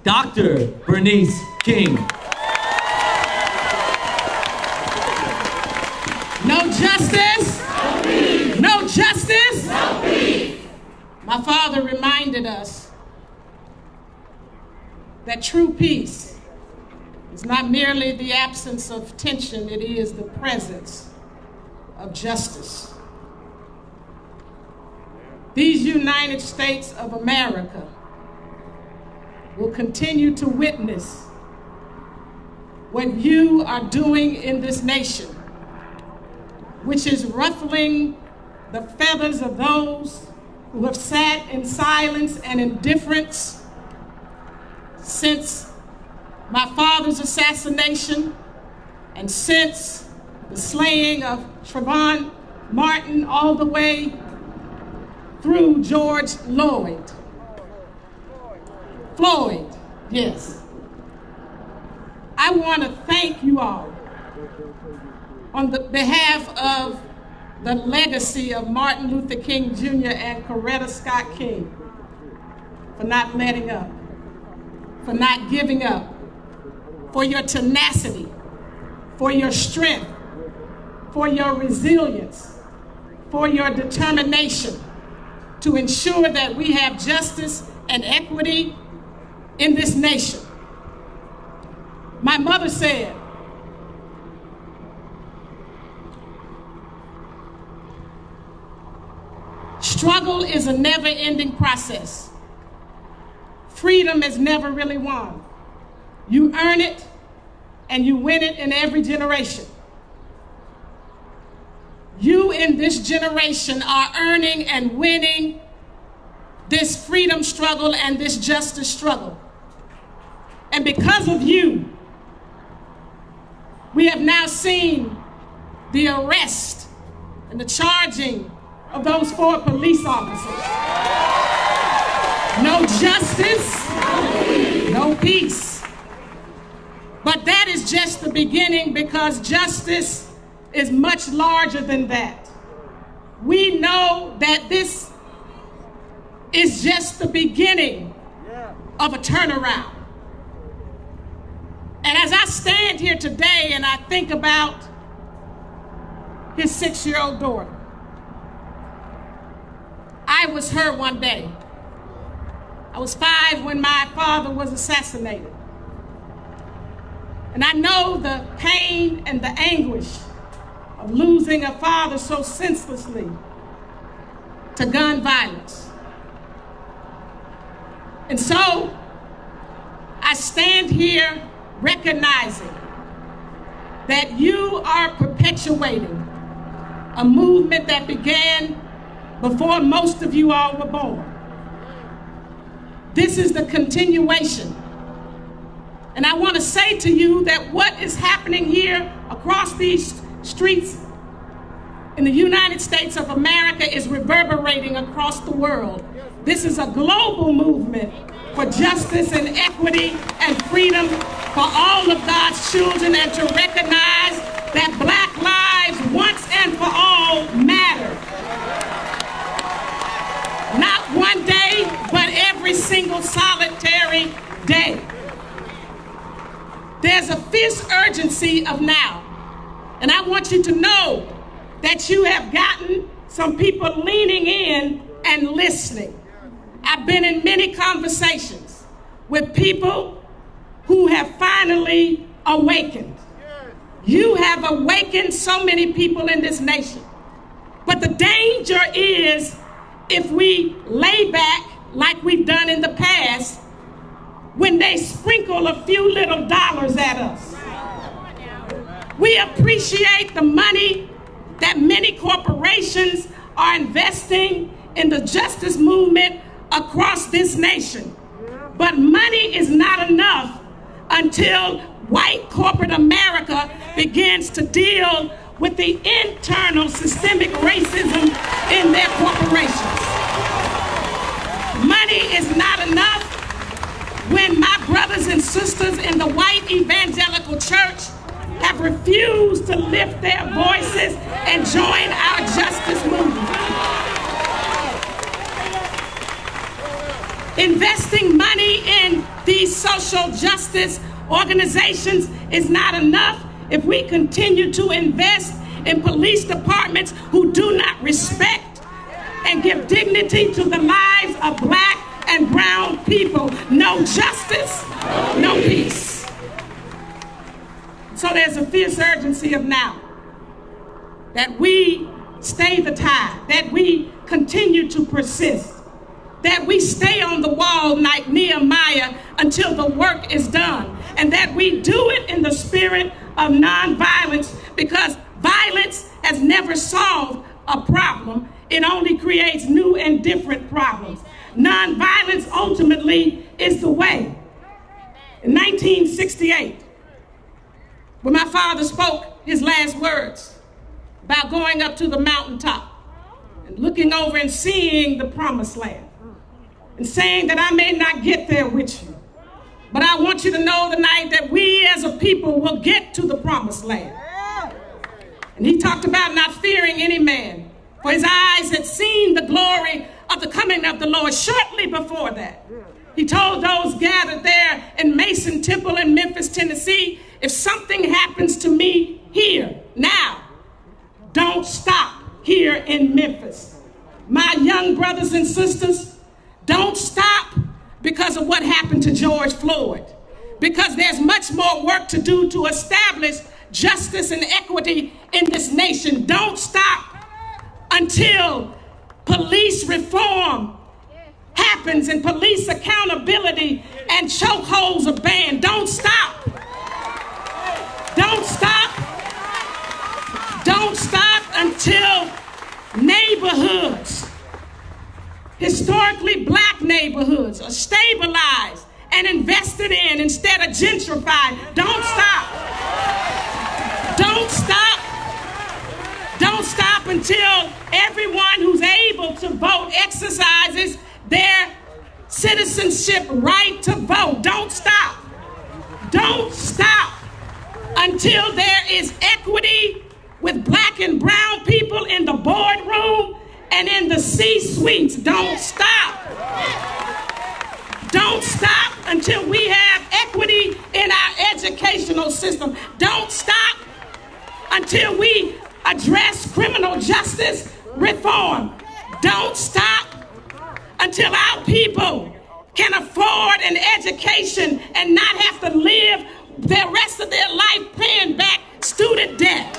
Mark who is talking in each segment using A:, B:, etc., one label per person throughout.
A: Dr. Bernice King.
B: No justice?
C: No peace.
B: No justice?
C: No peace.
B: My father reminded us that true peace is not merely the absence of tension, it is the presence of justice. These United States of America will continue to witness what you are doing in this nation, which is ruffling the feathers of those who have sat in silence and indifference since my father's assassination and since the slaying of Trayvon Martin all the way through George Floyd, yes. I want to thank you all on the behalf of the legacy of Martin Luther King Jr. and Coretta Scott King for not letting up, for not giving up, for your tenacity, for your strength, for your resilience, for your determination to ensure that we have justice and equity in this nation. My mother said, struggle is a never-ending process. Freedom is never really won. You earn it and you win it in every generation. You in this generation are earning and winning this freedom struggle and this justice struggle. And because of you, we have now seen the arrest and the charging of those 4 police officers. No justice, no peace. But that is just the beginning, because justice is much larger than that. We know that this is just the beginning of a turnaround. And as I stand here today and I think about his 6-year-old daughter, I was her one day. I was 5 when my father was assassinated. And I know the pain and the anguish of losing a father so senselessly to gun violence. And so I stand here recognizing that you are perpetuating a movement that began before most of you all were born. This is the continuation. And I want to say to you that what is happening here across these streets in the United States of America is reverberating across the world. This is a global movement for justice and equity and freedom for all of God's children, and to recognize that Black lives once and for all matter. Not one day, but every single solitary day. There's a fierce urgency of now. And I want you to know that you have gotten some people leaning in and listening. I've been in many conversations with people who have finally awakened. You have awakened so many people in this nation. But the danger is if we lay back like we've done in the past when they sprinkle a few little dollars at us. We appreciate the money that many corporations are investing in the justice movement across this nation. But money is not enough until white corporate America begins to deal with the internal systemic racism in their corporations. Money is not enough when my brothers and sisters in the white evangelical church have refused to lift their voices and join our justice movement. Investing money in these social social justice organizations is not enough if we continue to invest in police departments who do not respect and give dignity to the lives of black and brown people. No justice, no peace. So there's a fierce urgency of now that we stay the tide, that we continue to persist, that we stay on the wall like Nehemiah until the work is done, and that we do it in the spirit of nonviolence, because violence has never solved a problem. It only creates new and different problems. Nonviolence ultimately is the way. In 1968, when my father spoke his last words about going up to the mountaintop and looking over and seeing the promised land and saying that I may not get there with you, but I want you to know tonight that we as a people will get to the promised land. And he talked about not fearing any man, for his eyes had seen the glory of the coming of the Lord. Shortly before that, he told those gathered there in Mason Temple in Memphis, Tennessee, if something happens to me here, now, don't stop here in Memphis. My young brothers and sisters, don't stop because of what happened to George Floyd, because there's much more work to do to establish justice and equity in this nation. Don't stop until police reform happens and police accountability and chokeholds are banned. Don't stop. Don't stop. Don't stop until neighborhoods, historically black neighborhoods, are stabilized and invested in instead of gentrified. Don't stop. Don't stop. Don't stop until everyone who's able to vote exercises their citizenship right to vote. Don't stop. Don't stop until there is equity with black and brown people in the boardroom and in the C-suites. Don't stop. Don't stop until we have equity in our educational system. Don't stop until we address criminal justice reform. Don't stop until our people can afford an education and not have to live the rest of their life paying back student debt.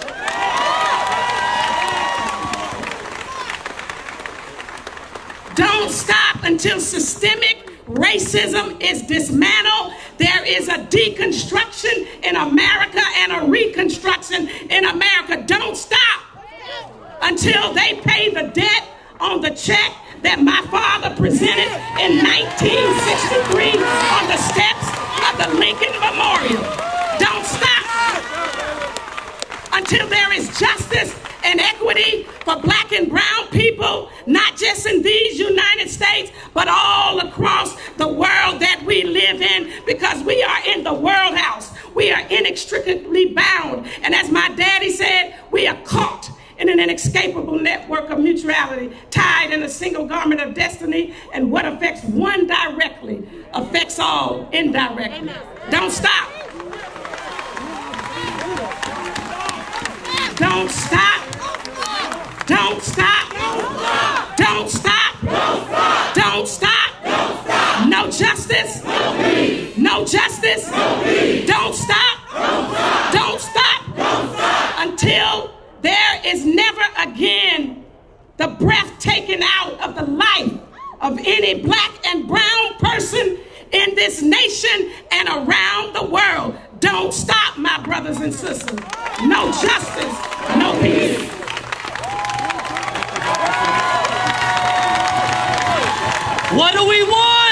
B: Don't stop until systemic racism is dismantled. There is a deconstruction in America and a reconstruction in America. Don't stop until they pay the debt on the check that my father presented in 1963 on the steps of the Lincoln Memorial. Don't stop until there is justice and equity for black and brown people, not just in these United States, but all across the world that we live in, because we are in the world house. We are inextricably bound. And as my daddy said, we are caught in an inescapable network of mutuality, tied in a single garment of destiny, and what affects one directly affects all indirectly. Don't stop. Don't stop. Don't stop. Don't stop. Don't stop. No justice. No justice. Don't stop. Don't stop. Until there is never again the breath taken out of the life of any black and brown person in this nation and around the world. Don't stop, my brothers and sisters. No justice, no peace.
A: What do we want?